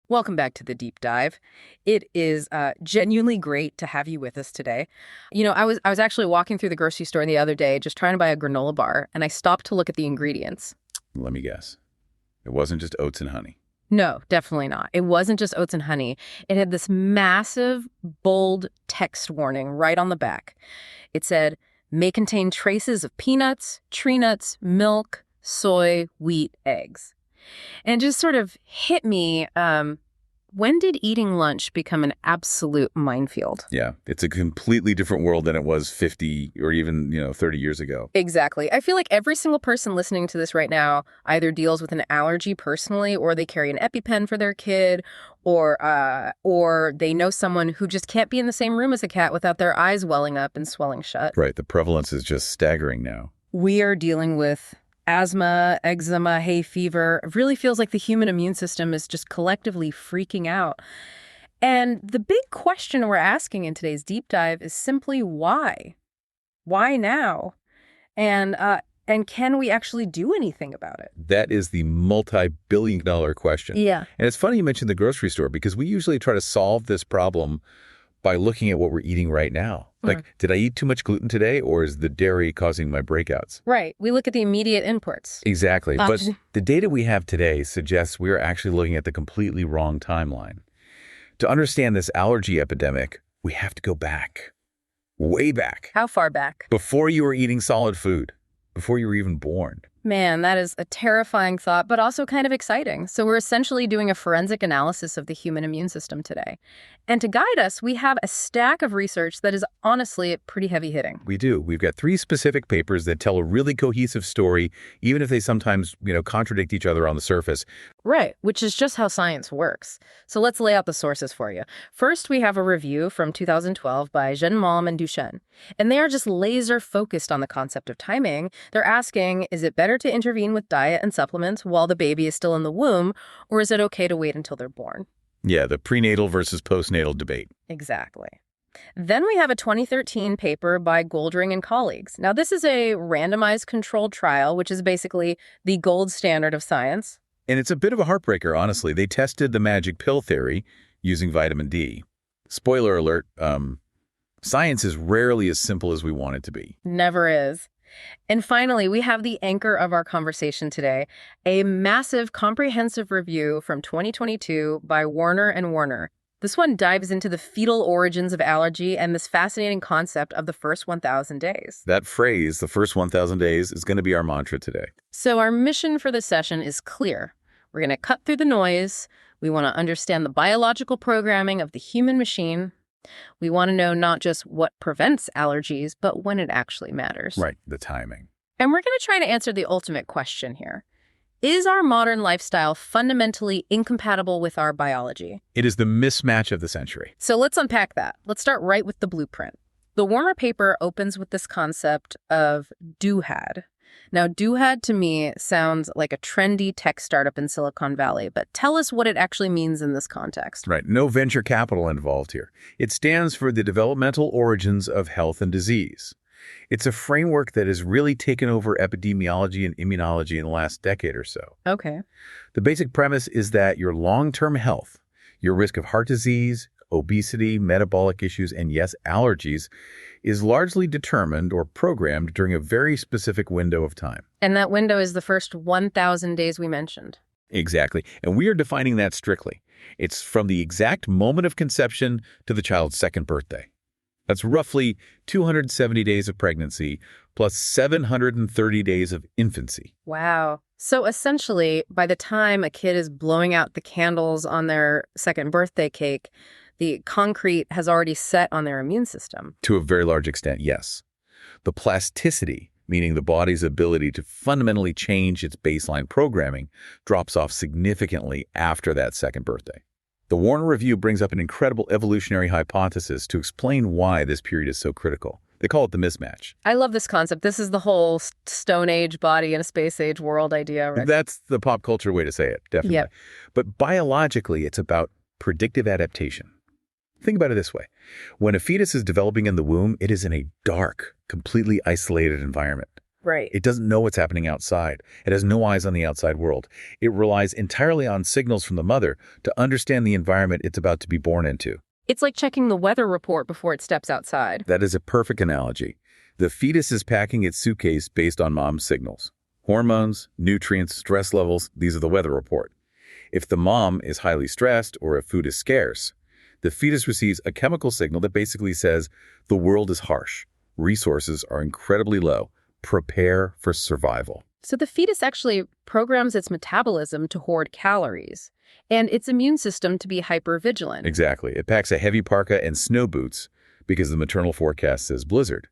Welcome back to the deep dive. It is genuinely great to have you with us today. I was actually walking through the grocery store the other day just trying to buy a granola bar, and I stopped to look at the ingredients. Let me guess. It wasn't just oats and honey. No, definitely not. It wasn't just oats and honey. It had this massive, bold text warning right on the back. It said, may contain traces of peanuts, tree nuts, milk, soy, wheat, eggs. And it just sort of hit me, when did eating lunch become an absolute minefield? Yeah, it's a completely different world than it was 50 or even, 30 years ago. Exactly. I feel like every single person listening to this right now either deals with an allergy personally, or they carry an EpiPen for their kid, or they know someone who just can't be in the same room as a cat without their eyes welling up and swelling shut. Right. The prevalence is just staggering now. We are dealing with asthma, eczema, hay fever. It really feels like the human immune system is just collectively freaking out. And the big question we're asking in today's deep dive is simply why? Why now? And can we actually do anything about it? That is the multi-billion-dollar question. Yeah. And it's funny you mentioned the grocery store, because we usually try to solve this problem by looking at what we're eating right now. Like, did I eat too much gluten today, or is the dairy causing my breakouts? Right. We look at the immediate inputs. Exactly. But the data we have today suggests we're actually looking at the completely wrong timeline. To understand this allergy epidemic, we have to go back. Way back. How far back? Before you were eating solid food. Before you were even born. Man, that is a terrifying thought, but also kind of exciting. So we're essentially doing a forensic analysis of the human immune system today. And to guide us, we have a stack of research that is honestly pretty heavy-hitting. We do. We've got 3 specific papers that tell a really cohesive story, even if they sometimes, contradict each other on the surface. Right, which is just how science works. So let's lay out the sources for you. First, we have a review from 2012 by Genmom and Duchenne. And they are just laser focused on the concept of timing. They're asking, is it better to intervene with diet and supplements while the baby is still in the womb, or is it okay to wait until they're born? Yeah, the prenatal versus postnatal debate. Exactly. Then we have a 2013 paper by Goldring and colleagues. Now, this is a randomized controlled trial, which is basically the gold standard of science. And it's a bit of a heartbreaker, honestly. They tested the magic pill theory using vitamin D. Spoiler alert, science is rarely as simple as we want it to be. Never is. And finally, we have the anchor of our conversation today, a massive comprehensive review from 2022 by Warner and Warner. This one dives into the fetal origins of allergy and this fascinating concept of the first 1,000 days. That phrase, the first 1,000 days, is going to be our mantra today. So our mission for this session is clear. We're going to cut through the noise. We want to understand the biological programming of the human machine. We want to know not just what prevents allergies, but when it actually matters. Right, the timing. And we're going to try to answer the ultimate question here. Is our modern lifestyle fundamentally incompatible with our biology? It is the mismatch of the century. So let's unpack that. Let's start right with the blueprint. The Warner paper opens with this concept of DOHaD. Now, DOHaD to me sounds like a trendy tech startup in Silicon Valley, but tell us what it actually means in this context. Right. No venture capital involved here. It stands for the Developmental Origins of Health and Disease. It's a framework that has really taken over epidemiology and immunology in the last decade or so. Okay. The basic premise is that your long-term health, your risk of heart disease, obesity, metabolic issues, and yes, allergies, is largely determined or programmed during a very specific window of time. And that window is the first 1,000 days we mentioned. Exactly. And we are defining that strictly. It's from the exact moment of conception to the child's second birthday. That's roughly 270 days of pregnancy plus 730 days of infancy. Wow. So essentially, by the time a kid is blowing out the candles on their second birthday cake, the concrete has already set on their immune system. To a very large extent, yes. The plasticity, meaning the body's ability to fundamentally change its baseline programming, drops off significantly after that second birthday. The Warner Review brings up an incredible evolutionary hypothesis to explain why this period is so critical. They call it the mismatch. I love this concept. This is the whole Stone Age body in a space age world idea, right? That's the pop culture way to say it, definitely. Yep. But biologically, it's about predictive adaptation. Think about it this way. When a fetus is developing in the womb, it is in a dark, completely isolated environment. Right. It doesn't know what's happening outside. It has no eyes on the outside world. It relies entirely on signals from the mother to understand the environment it's about to be born into. It's like checking the weather report before it steps outside. That is a perfect analogy. The fetus is packing its suitcase based on mom's signals. Hormones, nutrients, stress levels, these are the weather report. If the mom is highly stressed or if food is scarce, the fetus receives a chemical signal that basically says the world is harsh, resources are incredibly low, prepare for survival. So the fetus actually programs its metabolism to hoard calories and its immune system to be hypervigilant. Exactly. It packs a heavy parka and snow boots because the maternal forecast says blizzard.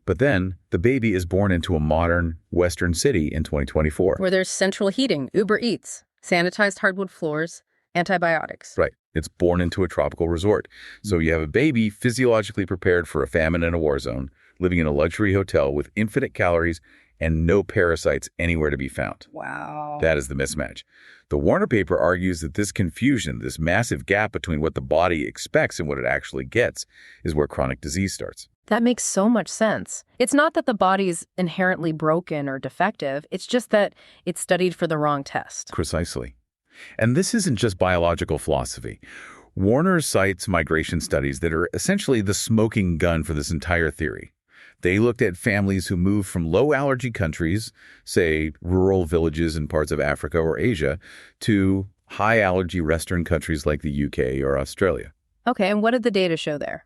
But then the baby is born into a modern Western city in 2024. Where there's central heating, Uber Eats, sanitized hardwood floors, antibiotics. Right. It's born into a tropical resort. So you have a baby physiologically prepared for a famine in a war zone, living in a luxury hotel with infinite calories and no parasites anywhere to be found. Wow. That is the mismatch. The Warner paper argues that this confusion, this massive gap between what the body expects and what it actually gets, is where chronic disease starts. That makes so much sense. It's not that the body's inherently broken or defective. It's just that it's studied for the wrong test. Precisely. And this isn't just biological philosophy. Warner cites migration studies that are essentially the smoking gun for this entire theory. They looked at families who moved from low-allergy countries, say rural villages in parts of Africa or Asia, to high-allergy Western countries like the UK or Australia. Okay, and what did the data show there?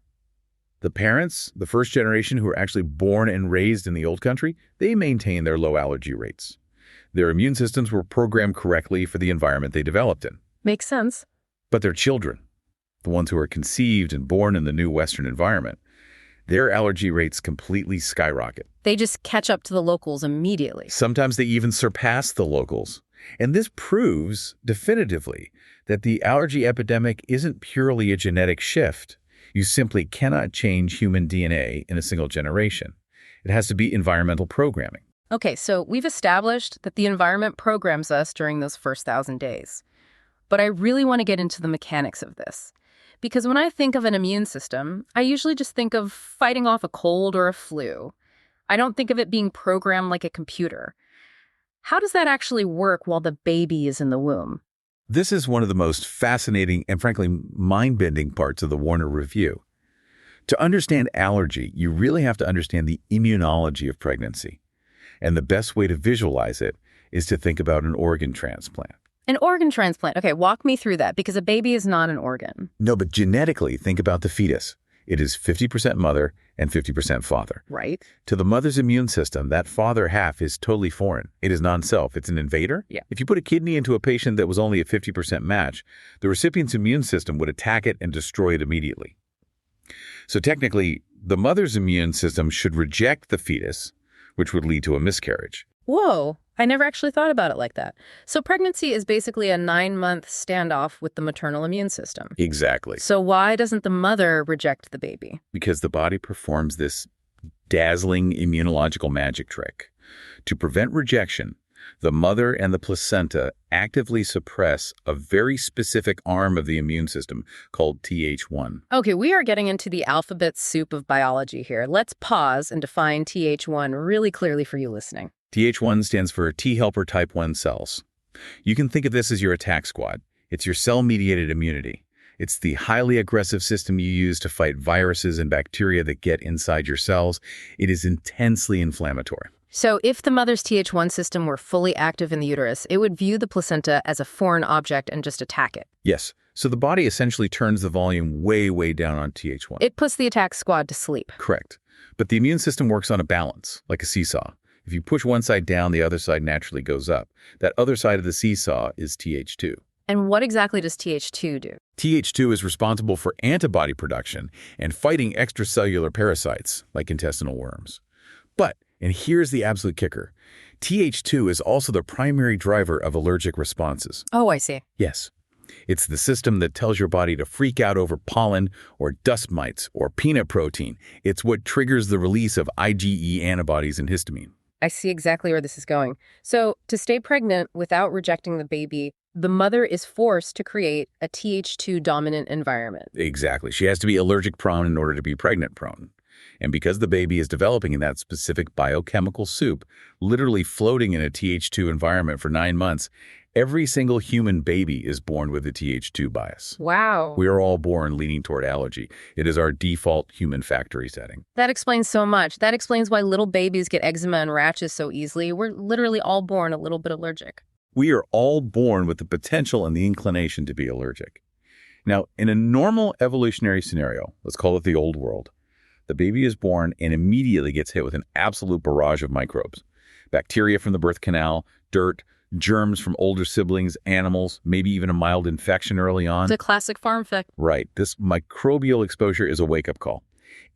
The parents, the first generation who were actually born and raised in the old country, they maintained their low allergy rates. Their immune systems were programmed correctly for the environment they developed in. Makes sense. But their children, the ones who are conceived and born in the new Western environment, their allergy rates completely skyrocket. They just catch up to the locals immediately. Sometimes they even surpass the locals. And this proves definitively that the allergy epidemic isn't purely a genetic shift. You simply cannot change human DNA in a single generation. It has to be environmental programming. Okay, so we've established that the environment programs us during those first 1,000 days. But I really want to get into the mechanics of this. Because when I think of an immune system, I usually just think of fighting off a cold or a flu. I don't think of it being programmed like a computer. How does that actually work while the baby is in the womb? This is one of the most fascinating and frankly mind-bending parts of the Warner Review. To understand allergy, you really have to understand the immunology of pregnancy. And the best way to visualize it is to think about an organ transplant. An organ transplant. Okay, walk me through that, because a baby is not an organ. No, but genetically, think about the fetus. It is 50% mother and 50% father. Right. To the mother's immune system, that father half is totally foreign. It is non-self. It's an invader. Yeah. If you put a kidney into a patient that was only a 50% match, the recipient's immune system would attack it and destroy it immediately. So technically, the mother's immune system should reject the fetus, which would lead to a miscarriage. Whoa, I never actually thought about it like that. So pregnancy is basically a 9-month standoff with the maternal immune system. Exactly. So why doesn't the mother reject the baby? Because the body performs this dazzling immunological magic trick. To prevent rejection, the mother and the placenta actively suppress a very specific arm of the immune system called Th1. Okay, we are getting into the alphabet soup of biology here. Let's pause and define Th1 really clearly for you listening. Th1 stands for T helper type 1 cells. You can think of this as your attack squad. It's your cell-mediated immunity. It's the highly aggressive system you use to fight viruses and bacteria that get inside your cells. It is intensely inflammatory. So if the mother's Th1 system were fully active in the uterus, it would view the placenta as a foreign object and just attack it. Yes. So the body essentially turns the volume way, way down on Th1. It puts the attack squad to sleep. Correct. But the immune system works on a balance, like a seesaw. If you push one side down, the other side naturally goes up. That other side of the seesaw is Th2. And what exactly does Th2 do? Th2 is responsible for antibody production and fighting extracellular parasites, like intestinal worms. But, and here's the absolute kicker, Th2 is also the primary driver of allergic responses. Oh, I see. Yes. It's the system that tells your body to freak out over pollen or dust mites or peanut protein. It's what triggers the release of IgE antibodies and histamine. I see exactly where this is going. So to stay pregnant without rejecting the baby, the mother is forced to create a Th2 dominant environment. Exactly. She has to be allergic prone in order to be pregnant prone. And because the baby is developing in that specific biochemical soup, literally floating in a Th2 environment for 9 months, every single human baby is born with a Th2 bias. Wow. We are all born leaning toward allergy. It is our default human factory setting. That explains so much. That explains why little babies get eczema and rashes so easily. We're literally all born a little bit allergic. We are all born with the potential and the inclination to be allergic. Now, in a normal evolutionary scenario, let's call it the old world, the baby is born and immediately gets hit with an absolute barrage of microbes. Bacteria from the birth canal, dirt, germs from older siblings, animals, maybe even a mild infection early on. It's a classic farm effect. Right. This microbial exposure is a wake-up call.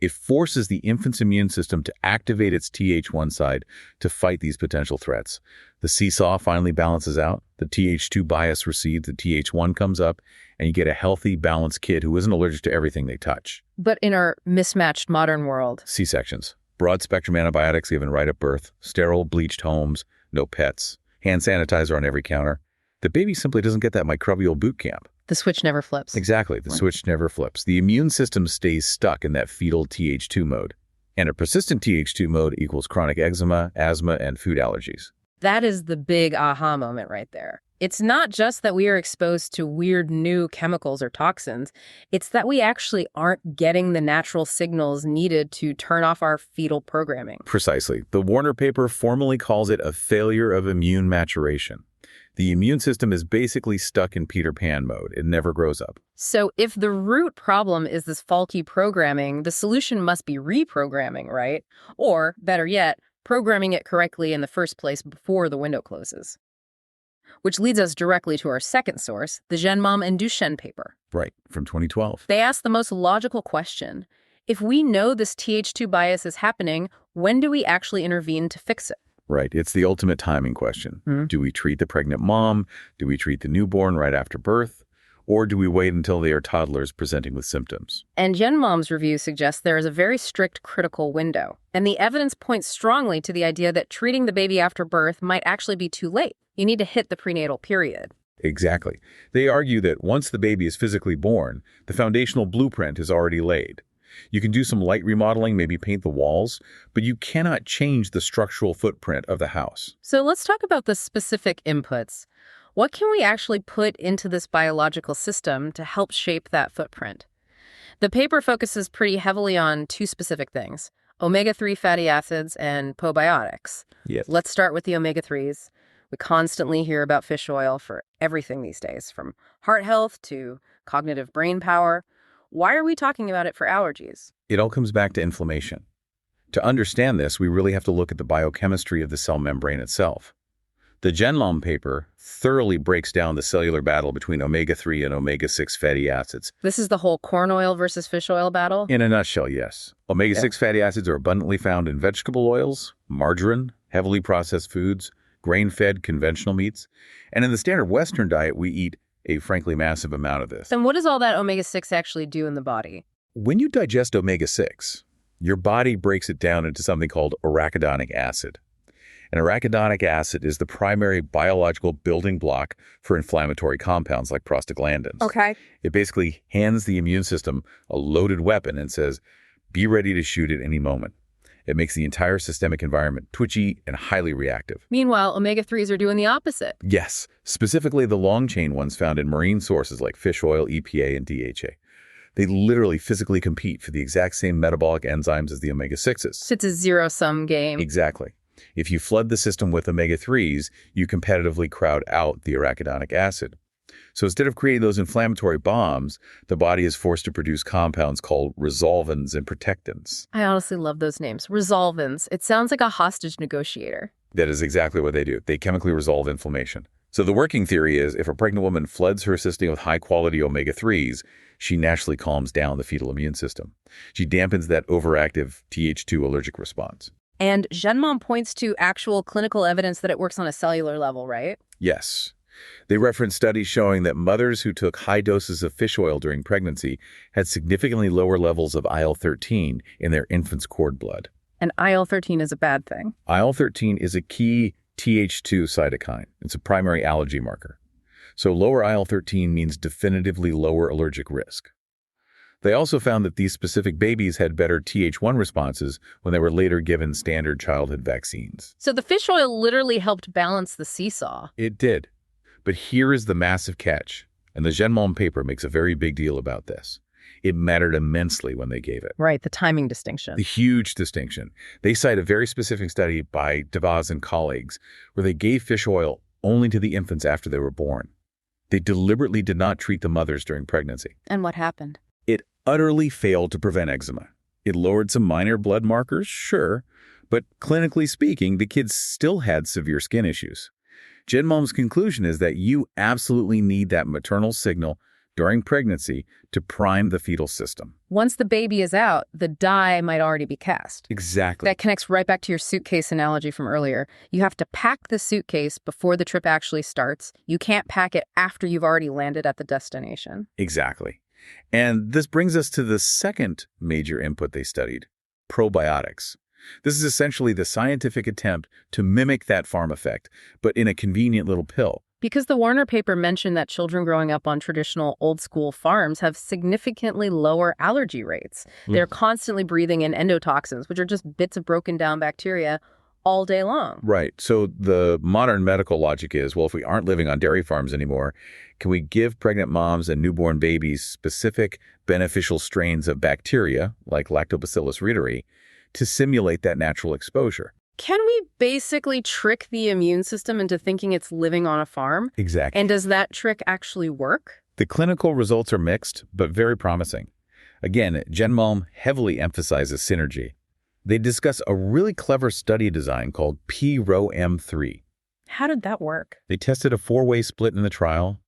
It forces the infant's immune system to activate its Th1 side to fight these potential threats. The seesaw finally balances out. The Th2 bias recedes, the Th1 comes up, and you get a healthy, balanced kid who isn't allergic to everything they touch. But in our mismatched modern world, C-sections. Broad-spectrum antibiotics given right at birth. Sterile, bleached homes. No pets. Hand sanitizer on every counter. The baby simply doesn't get that microbial boot camp. the switch never flips. Exactly. The switch never flips. The immune system stays stuck in that fetal Th2 mode. And a persistent Th2 mode equals chronic eczema, asthma, and food allergies. That is the big aha moment right there. It's not just that we are exposed to weird new chemicals or toxins. It's that we actually aren't getting the natural signals needed to turn off our fetal programming. Precisely. The Warner paper formally calls it a failure of immune maturation. The immune system is basically stuck in Peter Pan mode. It never grows up. So if the root problem is this faulty programming, the solution must be reprogramming, right? Or, better yet, programming it correctly in the first place before the window closes. Which leads us directly to our second source, the Genmom and DOHaD paper. Right, from 2012. They asked the most logical question. If we know this Th2 bias is happening, when do we actually intervene to fix it? Right. It's the ultimate timing question. Do we treat the pregnant mom? Do we treat the newborn right after birth? Or do we wait until they are toddlers presenting with symptoms? And Genmom's review suggests there is a very strict critical window. And the evidence points strongly to the idea that treating the baby after birth might actually be too late. You need to hit the prenatal period. Exactly. They argue that once the baby is physically born, the foundational blueprint is already laid. You can do some light remodeling, maybe paint the walls, but you cannot change the structural footprint of the house. So let's talk about the specific inputs. What can we actually put into this biological system to help shape that footprint? The paper focuses pretty heavily on two specific things, omega-3 fatty acids and probiotics. Yes. Let's start with the omega-3s. We constantly hear about fish oil for everything these days, from heart health to cognitive brain power. Why are we talking about it for allergies? It all comes back to inflammation. To understand this, we really have to look at the biochemistry of the cell membrane itself. The Genmom paper thoroughly breaks down the cellular battle between omega-3 and omega-6 fatty acids. This is the whole corn oil versus fish oil battle? In a nutshell, yes. Omega-6 fatty acids are abundantly found in vegetable oils, margarine, heavily processed foods, grain-fed conventional meats, and in the standard Western diet, we eat a frankly massive amount of this. Then what does all that omega-6 actually do in the body? When you digest omega-6, your body breaks it down into something called arachidonic acid. And arachidonic acid is the primary biological building block for inflammatory compounds like prostaglandins. Okay. It basically hands the immune system a loaded weapon and says, be ready to shoot at any moment. It makes the entire systemic environment twitchy and highly reactive. Meanwhile, omega-3s are doing the opposite. Yes, specifically the long-chain ones found in marine sources like fish oil, EPA, and DHA. They literally physically compete for the exact same metabolic enzymes as the omega-6s. So it's a zero-sum game. Exactly. If you flood the system with omega-3s, you competitively crowd out the arachidonic acid. So instead of creating those inflammatory bombs, the body is forced to produce compounds called resolvins and protectants. I honestly love those names. Resolvins. It sounds like a hostage negotiator. That is exactly what they do. They chemically resolve inflammation. So the working theory is if a pregnant woman floods her system with high-quality omega-3s, she naturally calms down the fetal immune system. She dampens that overactive Th2 allergic response. And Genmom points to actual clinical evidence that it works on a cellular level, right? Yes. They reference studies showing that mothers who took high doses of fish oil during pregnancy had significantly lower levels of IL-13 in their infant's cord blood. And IL-13 is a bad thing. IL-13 is a key Th2 cytokine. It's a primary allergy marker. So lower IL-13 means definitively lower allergic risk. They also found that these specific babies had better Th1 responses when they were later given standard childhood vaccines. So the fish oil literally helped balance the seesaw. It did. But here is the massive catch, and the Genmom paper makes a very big deal about this. It mattered immensely when they gave it. Right, the timing distinction. The huge distinction. They cite a very specific study by DOHaD and colleagues where they gave fish oil only to the infants after they were born. They deliberately did not treat the mothers during pregnancy. And what happened? It utterly failed to prevent eczema. It lowered some minor blood markers, sure, but clinically speaking, the kids still had severe skin issues. Genmom's conclusion is that you absolutely need that maternal signal during pregnancy to prime the fetal system. Once the baby is out, the die might already be cast. Exactly. That connects right back to your suitcase analogy from earlier. You have to pack the suitcase before the trip actually starts. You can't pack it after you've already landed at the destination. Exactly. And this brings us to the second major input they studied, probiotics. This is essentially the scientific attempt to mimic that farm effect, but in a convenient little pill. Because the Warner paper mentioned that children growing up on traditional old-school farms have significantly lower allergy rates. They're constantly breathing in endotoxins, which are just bits of broken-down bacteria, all day long. Right. So the modern medical logic is, well, if we aren't living on dairy farms anymore, can we give pregnant moms and newborn babies specific beneficial strains of bacteria, like Lactobacillus reuteri, to simulate that natural exposure? Can we basically trick the immune system into thinking it's living on a farm? Exactly. And does that trick actually work? The clinical results are mixed, but very promising. Again, Genmom heavily emphasizes synergy. They discuss a really clever study design called PROM3. How did that work? They tested a 4-way split in the trial.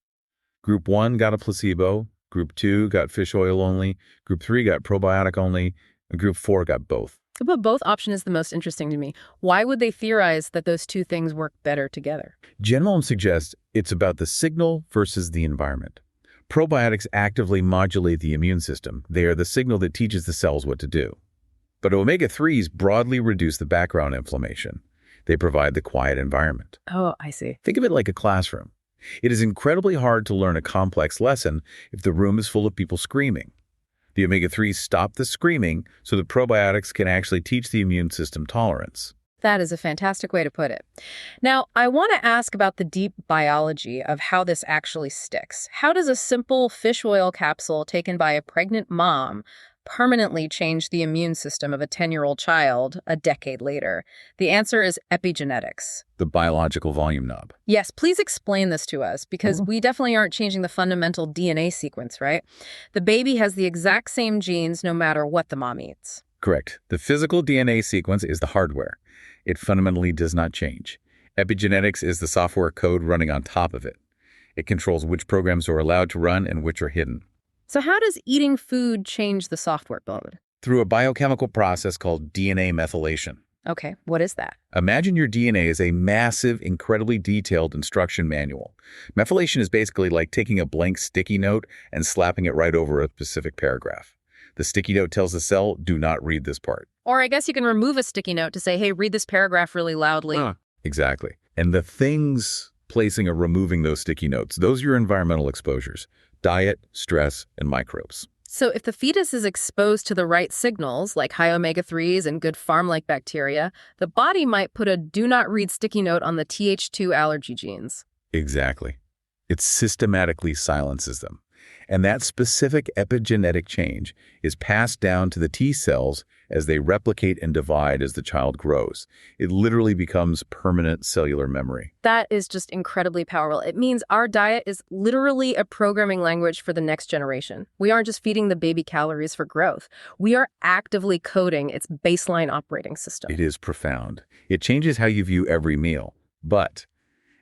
Group 1 got a placebo, Group 2 got fish oil only, Group 3 got probiotic only, and Group 4 got both. But both option is the most interesting to me. Why would they theorize that those two things work better together? Genmom suggests it's about the signal versus the environment. Probiotics actively modulate the immune system. They are the signal that teaches the cells what to do. But omega-3s broadly reduce the background inflammation. They provide the quiet environment. Oh, I see. Think of it like a classroom. It is incredibly hard to learn a complex lesson if the room is full of people screaming. The omega-3s stop the screaming so the probiotics can actually teach the immune system tolerance. That is a fantastic way to put it. Now, I want to ask about the deep biology of how this actually sticks. How does a simple fish oil capsule taken by a pregnant mom permanently change the immune system of a 10-year-old child a decade later? The answer is epigenetics. The biological volume knob. Yes, please explain this to us, because we definitely aren't changing the fundamental DNA sequence, right? The baby has the exact same genes no matter what the mom eats. Correct. The physical DNA sequence is the hardware. It fundamentally does not change. Epigenetics is the software code running on top of it. It controls which programs are allowed to run and which are hidden. So how does eating food change the software code? Through a biochemical process called DNA methylation. Okay, what is that? Imagine your DNA as a massive, incredibly detailed instruction manual. Methylation is basically like taking a blank sticky note and slapping it right over a specific paragraph. The sticky note tells the cell, do not read this part. Or I guess you can remove a sticky note to say, hey, read this paragraph really loudly. Exactly. And the things placing or removing those sticky notes, those are your environmental exposures: diet, stress, and microbes. So if the fetus is exposed to the right signals, like high omega-3s and good farm-like bacteria, the body might put a do not read sticky note on the Th2 allergy genes. Exactly. It systematically silences them. And that specific epigenetic change is passed down to the T cells as they replicate and divide as the child grows. It literally becomes permanent cellular memory. That is just incredibly powerful. It means our diet is literally a programming language for the next generation. We aren't just feeding the baby calories for growth. We are actively coding its baseline operating system. It is profound. It changes how you view every meal. But,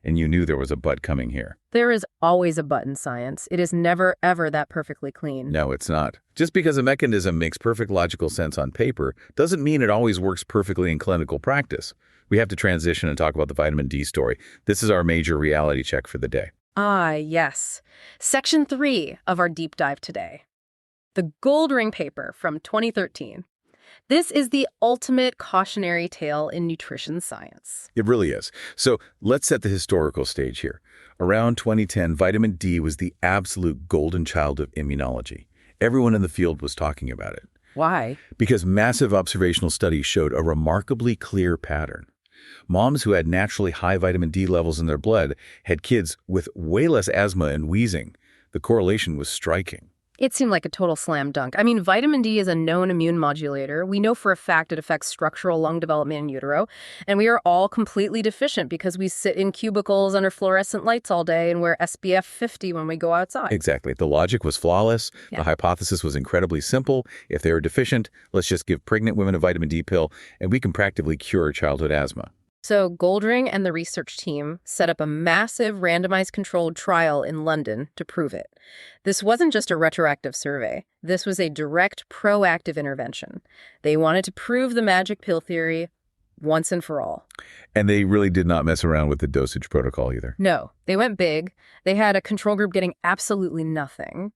and you knew there was a but coming here. There is always a but in science. It is never, ever that perfectly clean. No, it's not. Just because a mechanism makes perfect logical sense on paper doesn't mean it always works perfectly in clinical practice. We have to transition and talk about the vitamin D story. This is our major reality check for the day. Ah, yes. Section 3 of our deep dive today. The Gold Ring paper from 2013. This is the ultimate cautionary tale in nutrition science. It really is. So let's set the historical stage here. Around 2010, vitamin D was the absolute golden child of immunology. Everyone in the field was talking about it. Why? Because massive observational studies showed a remarkably clear pattern. Moms who had naturally high vitamin D levels in their blood had kids with way less asthma and wheezing. The correlation was striking. It seemed like a total slam dunk. I mean, vitamin D is a known immune modulator. We know for a fact it affects structural lung development in utero. And we are all completely deficient because we sit in cubicles under fluorescent lights all day and wear SPF 50 when we go outside. Exactly. The logic was flawless. Yeah. The hypothesis was incredibly simple. If they are deficient, let's just give pregnant women a vitamin D pill and we can practically cure childhood asthma. So Goldring and the research team set up a massive randomized controlled trial in London to prove it. This wasn't just a retroactive survey. This was a direct proactive intervention. They wanted to prove the magic pill theory once and for all. And they really did not mess around with the dosage protocol either. No, they went big. They had a control group getting absolutely nothing,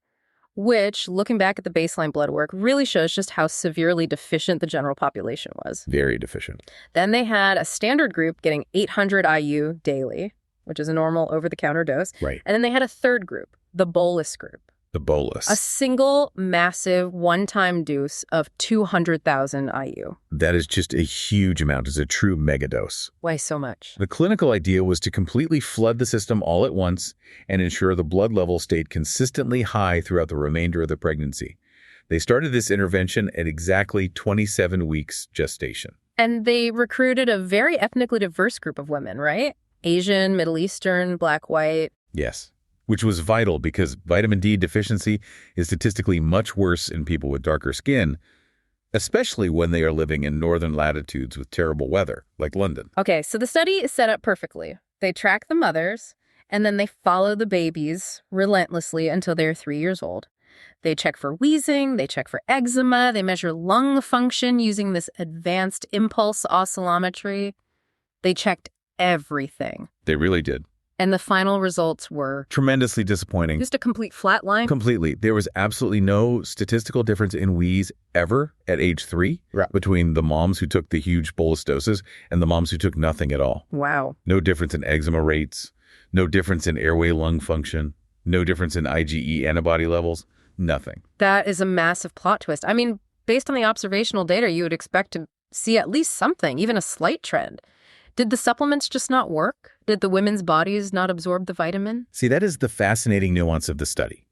which, looking back at the baseline blood work, really shows just how severely deficient the general population was. Very deficient. Then they had a standard group getting 800 IU daily, which is a normal over-the-counter dose. Right. And then they had a third group, the bolus group. The bolus. A single massive one-time dose of 200,000 IU. That is just a huge amount. It's a true megadose. Why so much? The clinical idea was to completely flood the system all at once and ensure the blood level stayed consistently high throughout the remainder of the pregnancy. They started this intervention at exactly 27 weeks gestation. And they recruited a very ethnically diverse group of women, right? Asian, Middle Eastern, Black, white. Yes. Which was vital because vitamin D deficiency is statistically much worse in people with darker skin, especially when they are living in northern latitudes with terrible weather, like London. Okay, so the study is set up perfectly. They track the mothers, and then they follow the babies relentlessly until they're 3 years old. They check for wheezing, they check for eczema, they measure lung function using this advanced impulse oscillometry. They checked everything. They really did. And the final results were tremendously disappointing. Just a complete flat line? Completely. There was absolutely no statistical difference in wheeze ever at age 3 between the moms who took the huge bolus doses and the moms who took nothing at all. Wow. No difference in eczema rates, no difference in airway lung function, no difference in IgE antibody levels, nothing. That is a massive plot twist. I mean, based on the observational data, you would expect to see at least something, even a slight trend. Did the supplements just not work? Did the women's bodies not absorb the vitamin? See, that is the fascinating nuance of the study.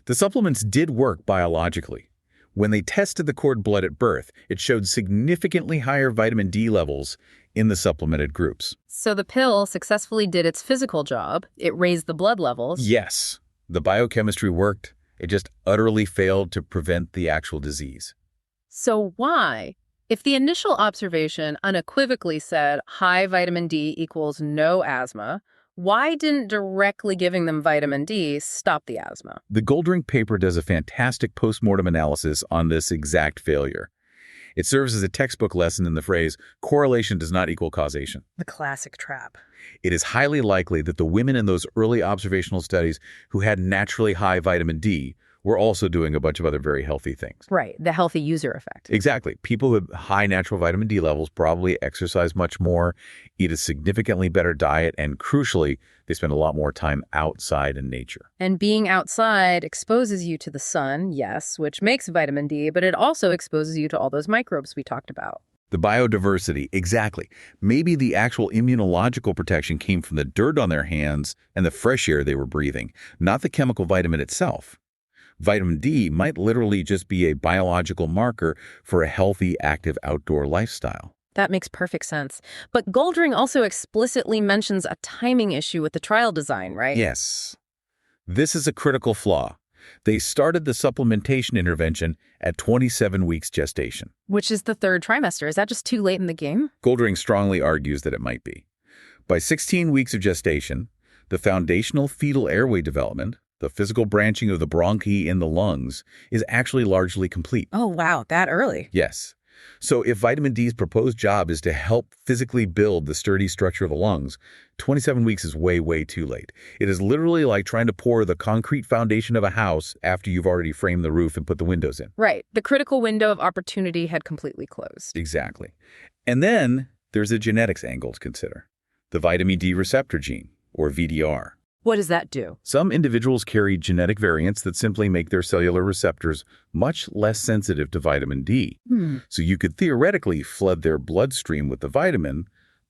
The supplements did work biologically. When they tested the cord blood at birth, it showed significantly higher vitamin D levels in the supplemented groups. So the pill successfully did its physical job. It raised the blood levels. Yes, the biochemistry worked. It just utterly failed to prevent the actual disease. So why? If the initial observation unequivocally said high vitamin D equals no asthma, why didn't directly giving them vitamin D stop the asthma? The Goldring paper does a fantastic postmortem analysis on this exact failure. It serves as a textbook lesson in the phrase, correlation does not equal causation. The classic trap. It is highly likely that the women in those early observational studies who had naturally high vitamin D were also doing a bunch of other very healthy things. Right, the healthy user effect. Exactly. People with high natural vitamin D levels probably exercise much more, eat a significantly better diet, and crucially, they spend a lot more time outside in nature. And being outside exposes you to the sun, yes, which makes vitamin D, but it also exposes you to all those microbes we talked about. The biodiversity, exactly. Maybe the actual immunological protection came from the dirt on their hands and the fresh air they were breathing, not the chemical vitamin itself. Vitamin D might literally just be a biological marker for a healthy, active outdoor lifestyle. That makes perfect sense. But Goldring also explicitly mentions a timing issue with the trial design, right? Yes. This is a critical flaw. They started the supplementation intervention at 27 weeks gestation. Which is the third trimester. Is that just too late in the game? Goldring strongly argues that it might be. By 16 weeks of gestation, the foundational fetal airway development, the physical branching of the bronchi in the lungs, is actually largely complete. Oh, wow, that early. Yes. So if vitamin D's proposed job is to help physically build the sturdy structure of the lungs, 27 weeks is way, way too late. It is literally like trying to pour the concrete foundation of a house after you've already framed the roof and put the windows in. Right. The critical window of opportunity had completely closed. Exactly. And then there's a genetics angle to consider. The vitamin D receptor gene, or VDR. What does that do? Some individuals carry genetic variants that simply make their cellular receptors much less sensitive to vitamin D. So you could theoretically flood their bloodstream with the vitamin,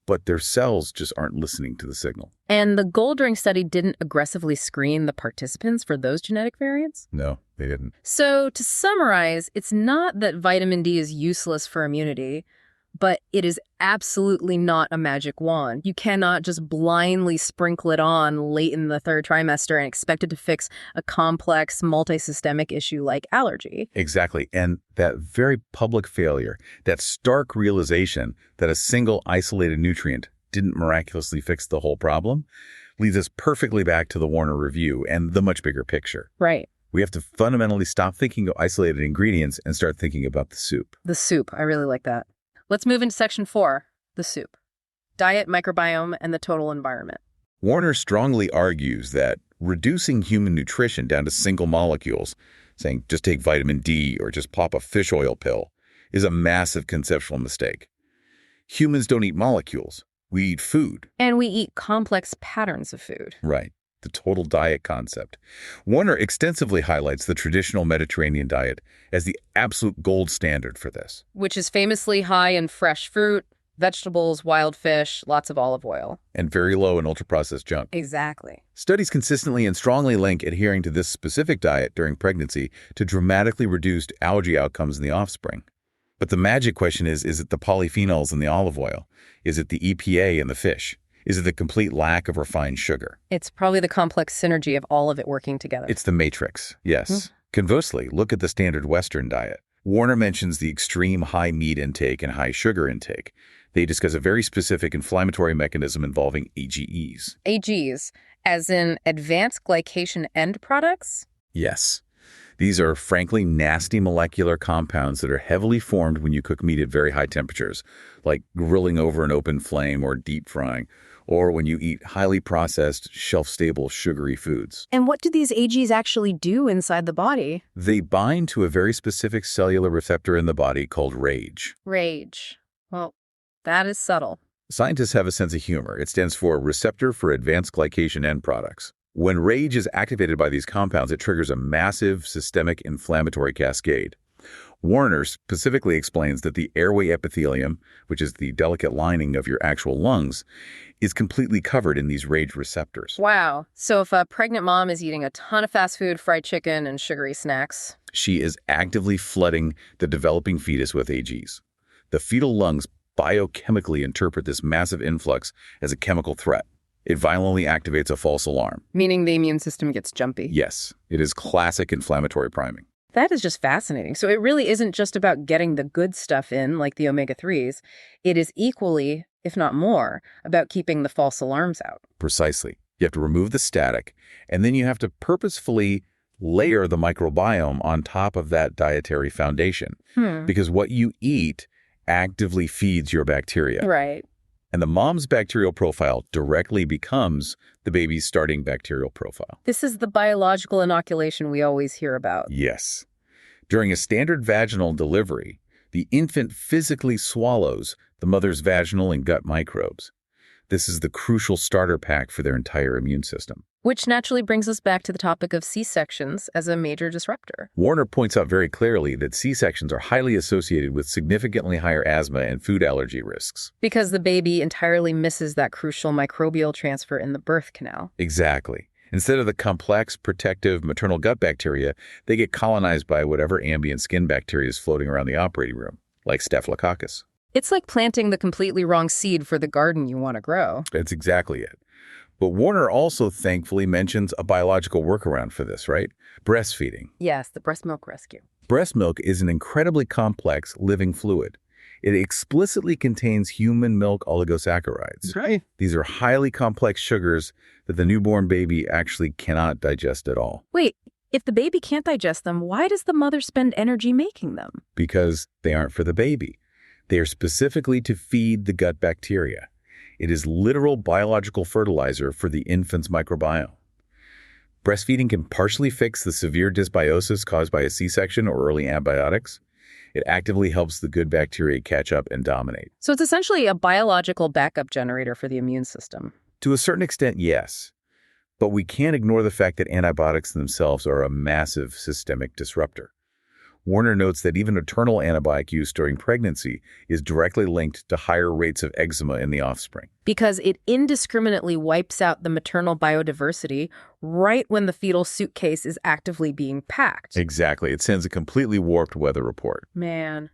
but their cells just aren't listening to the signal. And the Gold Ring study didn't aggressively screen the participants for those genetic variants? No, they didn't. So to summarize, it's not that vitamin D is useless for immunity, but it is absolutely not a magic wand. You cannot just blindly sprinkle it on late in the third trimester and expect it to fix a complex multisystemic issue like allergy. Exactly. And that very public failure, that stark realization that a single isolated nutrient didn't miraculously fix the whole problem, leads us perfectly back to the Warner Review and the much bigger picture. Right. We have to fundamentally stop thinking of isolated ingredients and start thinking about the soup. The soup. I really like that. Let's move into section 4, the soup. Diet, microbiome, and the total environment. Warner strongly argues that reducing human nutrition down to single molecules, saying just take vitamin D or just pop a fish oil pill, is a massive conceptual mistake. Humans don't eat molecules. We eat food. And we eat complex patterns of food. Right. The total diet concept. Warner extensively highlights the traditional Mediterranean diet as the absolute gold standard for this. Which is famously high in fresh fruit, vegetables, wild fish, lots of olive oil. And very low in ultra-processed junk. Exactly. Studies consistently and strongly link adhering to this specific diet during pregnancy to dramatically reduced allergy outcomes in the offspring. But the magic question is it the polyphenols in the olive oil? Is it the EPA in the fish? Is it the complete lack of refined sugar? It's probably the complex synergy of all of it working together. It's the matrix, yes. Conversely, look at the standard Western diet. Warner mentions the extreme high meat intake and high sugar intake. They discuss a very specific inflammatory mechanism involving AGEs. AGs, as in advanced glycation end products? Yes. These are frankly nasty molecular compounds that are heavily formed when you cook meat at very high temperatures, like grilling over an open flame or deep frying, or when you eat highly processed, shelf-stable, sugary foods. And what do these AGs actually do inside the body? They bind to a very specific cellular receptor in the body called RAGE. RAGE. Well, that is subtle. Scientists have a sense of humor. It stands for Receptor for Advanced Glycation End Products. When RAGE is activated by these compounds, it triggers a massive systemic inflammatory cascade. Warner specifically explains that the airway epithelium, which is the delicate lining of your actual lungs, is completely covered in these RAGE receptors. Wow. So if a pregnant mom is eating a ton of fast food, fried chicken, and sugary snacks, she is actively flooding the developing fetus with AGs. The fetal lungs biochemically interpret this massive influx as a chemical threat. It violently activates a false alarm. Meaning the immune system gets jumpy. Yes, it is classic inflammatory priming. That is just fascinating. So it really isn't just about getting the good stuff in, like the omega-3s. It is equally, if not more, about keeping the false alarms out. Precisely. You have to remove the static, and then you have to purposefully layer the microbiome on top of that dietary foundation. Because what you eat actively feeds your bacteria. Right. And the mom's bacterial profile directly becomes the baby's starting bacterial profile. This is the biological inoculation we always hear about. Yes. During a standard vaginal delivery, the infant physically swallows the mother's vaginal and gut microbes. This is the crucial starter pack for their entire immune system. Which naturally brings us back to the topic of C-sections as a major disruptor. Warner points out very clearly that C-sections are highly associated with significantly higher asthma and food allergy risks. Because the baby entirely misses that crucial microbial transfer in the birth canal. Exactly. Instead of the complex, protective maternal gut bacteria, they get colonized by whatever ambient skin bacteria is floating around the operating room, like Staphylococcus. It's like planting the completely wrong seed for the garden you want to grow. That's exactly it. But Warner also thankfully mentions a biological workaround for this, right? Breastfeeding. Yes, the breast milk rescue. Breast milk is an incredibly complex living fluid. It explicitly contains human milk oligosaccharides. Right. These are highly complex sugars that the newborn baby actually cannot digest at all. Wait, if the baby can't digest them, why does the mother spend energy making them? Because they aren't for the baby. They are specifically to feed the gut bacteria. It is literal biological fertilizer for the infant's microbiome. Breastfeeding can partially fix the severe dysbiosis caused by a C-section or early antibiotics. It actively helps the good bacteria catch up and dominate. So it's essentially a biological backup generator for the immune system. To a certain extent, yes. But we can't ignore the fact that antibiotics themselves are a massive systemic disruptor. Warner notes that even maternal antibiotic use during pregnancy is directly linked to higher rates of eczema in the offspring. Because it indiscriminately wipes out the maternal biodiversity right when the fetal suitcase is actively being packed. Exactly. It sends a completely warped weather report. Man.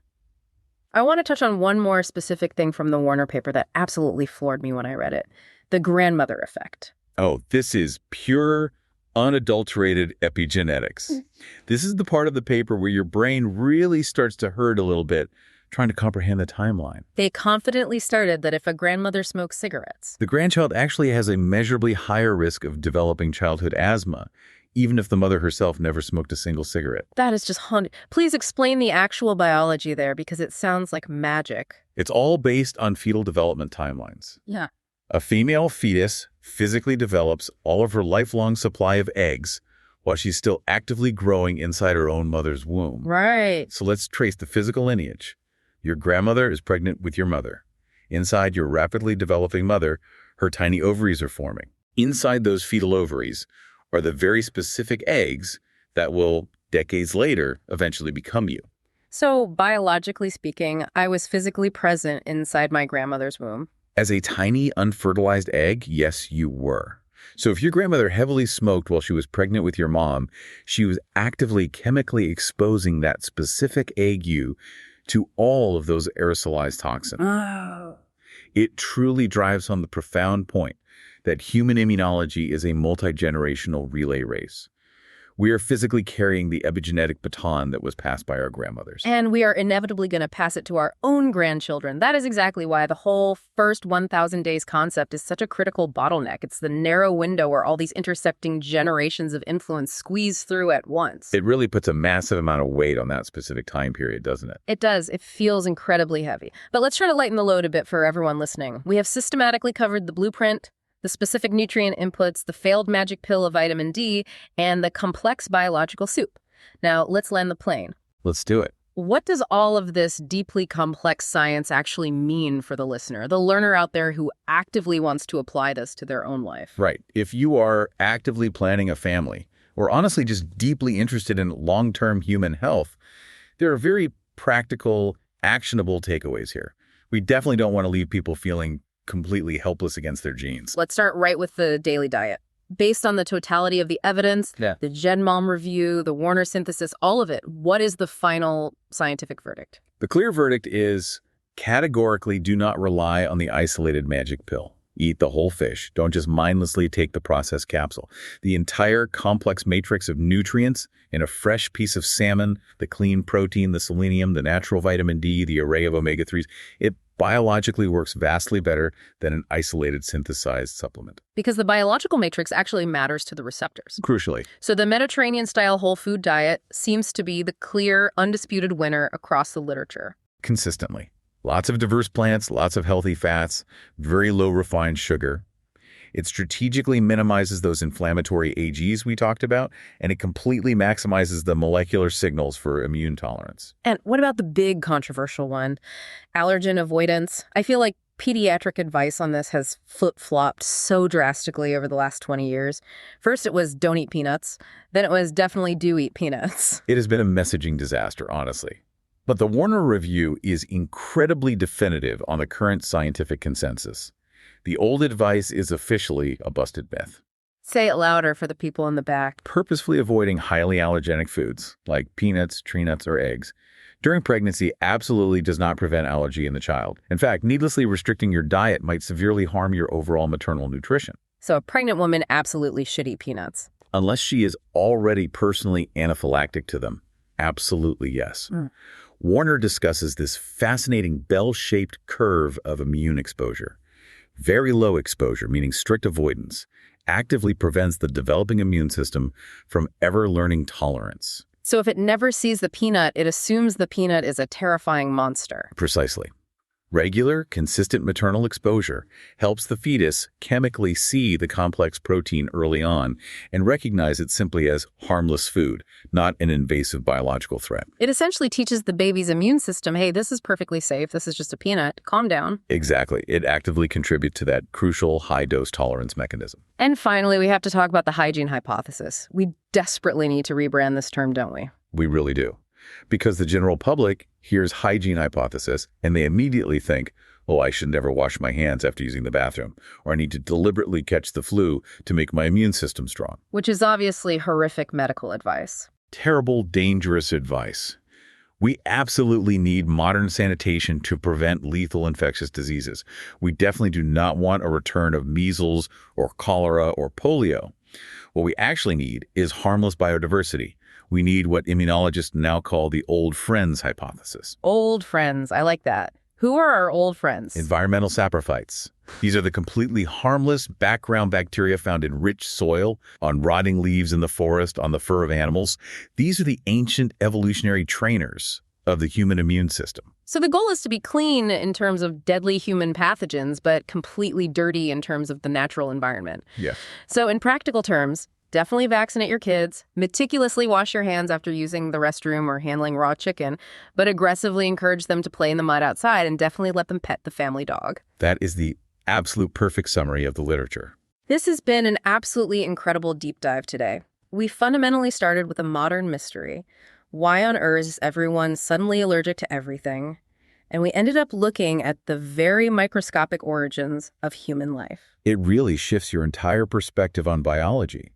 I want to touch on one more specific thing from the Warner paper that absolutely floored me when I read it. The grandmother effect. Oh, this is pure, unadulterated epigenetics. This is the part of the paper where your brain really starts to hurt a little bit trying to comprehend the timeline. They confidently started that if a grandmother smokes cigarettes, the grandchild actually has a measurably higher risk of developing childhood asthma, even if the mother herself never smoked a single cigarette. That is just haunting. Please explain the actual biology there, because it sounds like magic. It's all based on fetal development timelines. Yeah. A female fetus physically develops all of her lifelong supply of eggs while she's still actively growing inside her own mother's womb. Right. So let's trace the physical lineage. Your grandmother is pregnant with your mother. Inside your rapidly developing mother, her tiny ovaries are forming. Inside those fetal ovaries are the very specific eggs that will, decades later, eventually become you. So, biologically speaking, I was physically present inside my grandmother's womb. As a tiny, unfertilized egg, yes, you were. So if your grandmother heavily smoked while she was pregnant with your mom, she was actively chemically exposing that specific egg you to all of those aerosolized toxins. Oh. It truly drives home the profound point that human immunology is a multi-generational relay race. We are physically carrying the epigenetic baton that was passed by our grandmothers. And we are inevitably going to pass it to our own grandchildren. That is exactly why the whole first 1,000 days concept is such a critical bottleneck. It's the narrow window where all these intersecting generations of influence squeeze through at once. It really puts a massive amount of weight on that specific time period, doesn't it? It does. It feels incredibly heavy. But let's try to lighten the load a bit for everyone listening. We have systematically covered the blueprint, the specific nutrient inputs, the failed magic pill of vitamin D, and the complex biological soup. Now, let's land the plane. Let's do it. What does all of this deeply complex science actually mean for the listener, the learner out there who actively wants to apply this to their own life? Right. If you are actively planning a family, or honestly just deeply interested in long-term human health, there are very practical, actionable takeaways here. We definitely don't want to leave people feeling completely helpless against their genes. Let's start right with the daily diet. Based on the totality of the evidence, the GenMom review, the Warner synthesis, all of it, what is the final scientific verdict? The clear verdict is categorically do not rely on the isolated magic pill. Eat the whole fish. Don't just mindlessly take the processed capsule. The entire complex matrix of nutrients in a fresh piece of salmon, the clean protein, the selenium, the natural vitamin D, the array of omega-3s, it biologically works vastly better than an isolated synthesized supplement. Because the biological matrix actually matters to the receptors. Crucially. So the Mediterranean-style whole food diet seems to be the clear, undisputed winner across the literature. Consistently. Lots of diverse plants, lots of healthy fats, very low refined sugar. It strategically minimizes those inflammatory AGs we talked about, and it completely maximizes the molecular signals for immune tolerance. And what about the big controversial one? Allergen avoidance. I feel like pediatric advice on this has flip-flopped so drastically over the last 20 years. First it was don't eat peanuts. Then it was definitely do eat peanuts. It has been a messaging disaster, honestly. But the Warner Review is incredibly definitive on the current scientific consensus. The old advice is officially a busted myth. Say it louder for the people in the back. Purposefully avoiding highly allergenic foods, like peanuts, tree nuts, or eggs, during pregnancy absolutely does not prevent allergy in the child. In fact, needlessly restricting your diet might severely harm your overall maternal nutrition. So a pregnant woman absolutely should eat peanuts. Unless she is already personally anaphylactic to them. Absolutely yes. Warner discusses this fascinating bell-shaped curve of immune exposure. Very low exposure, meaning strict avoidance, actively prevents the developing immune system from ever learning tolerance. So if it never sees the peanut, it assumes the peanut is a terrifying monster. Precisely. Regular, consistent maternal exposure helps the fetus chemically see the complex protein early on and recognize it simply as harmless food, not an invasive biological threat. It essentially teaches the baby's immune system, hey, this is perfectly safe, this is just a peanut, calm down. Exactly. It actively contributes to that crucial high-dose tolerance mechanism. And finally, we have to talk about the hygiene hypothesis. We desperately need to rebrand this term, don't we? We really do. Because the general public hears hygiene hypothesis and they immediately think, oh, I should never wash my hands after using the bathroom, or I need to deliberately catch the flu to make my immune system strong. Which is obviously horrific medical advice. Terrible, dangerous advice. We absolutely need modern sanitation to prevent lethal infectious diseases. We definitely do not want a return of measles or cholera or polio. What we actually need is harmless biodiversity. We need what immunologists now call the old friends hypothesis. Old friends, I like that. Who are our old friends? Environmental saprophytes. These are the completely harmless background bacteria found in rich soil, on rotting leaves in the forest, on the fur of animals. These are the ancient evolutionary trainers of the human immune system. So the goal is to be clean in terms of deadly human pathogens, but completely dirty in terms of the natural environment. Yeah. So in practical terms, definitely vaccinate your kids, meticulously wash your hands after using the restroom or handling raw chicken, but aggressively encourage them to play in the mud outside and definitely let them pet the family dog. That is the absolute perfect summary of the literature. This has been an absolutely incredible deep dive today. We fundamentally started with a modern mystery. Why on earth is everyone suddenly allergic to everything? And we ended up looking at the very microscopic origins of human life. It really shifts your entire perspective on biology.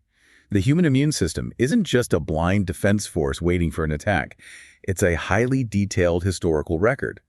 The human immune system isn't just a blind defense force waiting for an attack. It's a highly detailed historical record.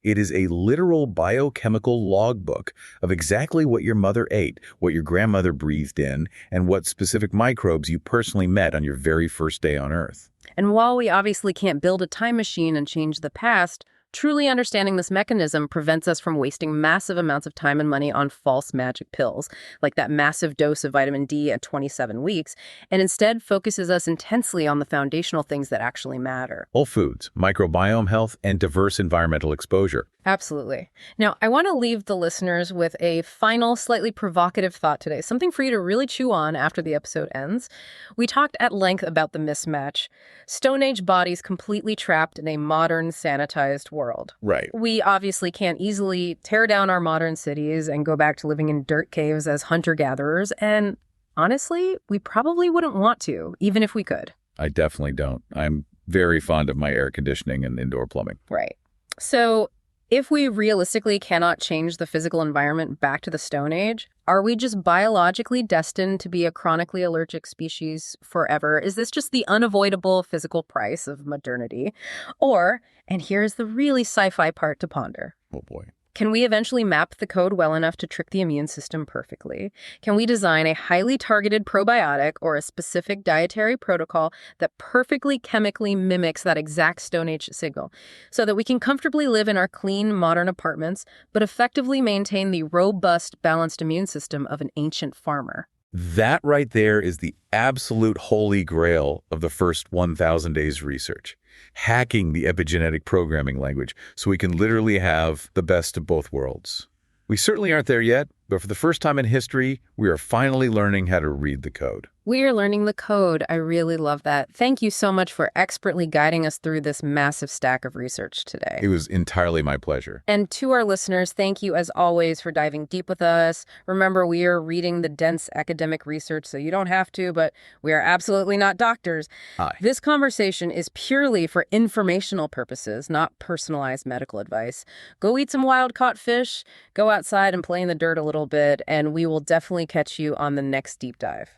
It is a literal biochemical logbook of exactly what your mother ate, what your grandmother breathed in, and what specific microbes you personally met on your very first day on Earth. And while we obviously can't build a time machine and change the past, truly understanding this mechanism prevents us from wasting massive amounts of time and money on false magic pills, like that massive dose of vitamin D at 27 weeks, and instead focuses us intensely on the foundational things that actually matter. Whole foods, microbiome health, and diverse environmental exposure. Absolutely. Now, I want to leave the listeners with a final, slightly provocative thought today, something for you to really chew on after the episode ends. We talked at length about the mismatch. Stone Age bodies completely trapped in a modern, sanitized world. Right. We obviously can't easily tear down our modern cities and go back to living in dirt caves as hunter-gatherers, and honestly, we probably wouldn't want to, even if we could. I definitely don't. I'm very fond of my air conditioning and indoor plumbing. Right. So if we realistically cannot change the physical environment back to the Stone Age, are we just biologically destined to be a chronically allergic species forever? Is this just the unavoidable physical price of modernity? Or, and here's the really sci-fi part to ponder, Oh boy. can we eventually map the code well enough to trick the immune system perfectly? Can we design a highly targeted probiotic or a specific dietary protocol that perfectly chemically mimics that exact Stone Age signal so that we can comfortably live in our clean, modern apartments, but effectively maintain the robust, balanced immune system of an ancient farmer? That right there is the absolute holy grail of the first 1,000 days research. Hacking the epigenetic programming language so we can literally have the best of both worlds. We certainly aren't there yet, but for the first time in history, we are finally learning how to read the code. We are learning the code. I really love that. Thank you so much for expertly guiding us through this massive stack of research today. It was entirely my pleasure. And to our listeners, thank you as always for diving deep with us. Remember, we are reading the dense academic research, so you don't have to, but we are absolutely not doctors. Hi. This conversation is purely for informational purposes, not personalized medical advice. Go eat some wild-caught fish, go outside and play in the dirt a little bit, and we will definitely catch you on the next deep dive.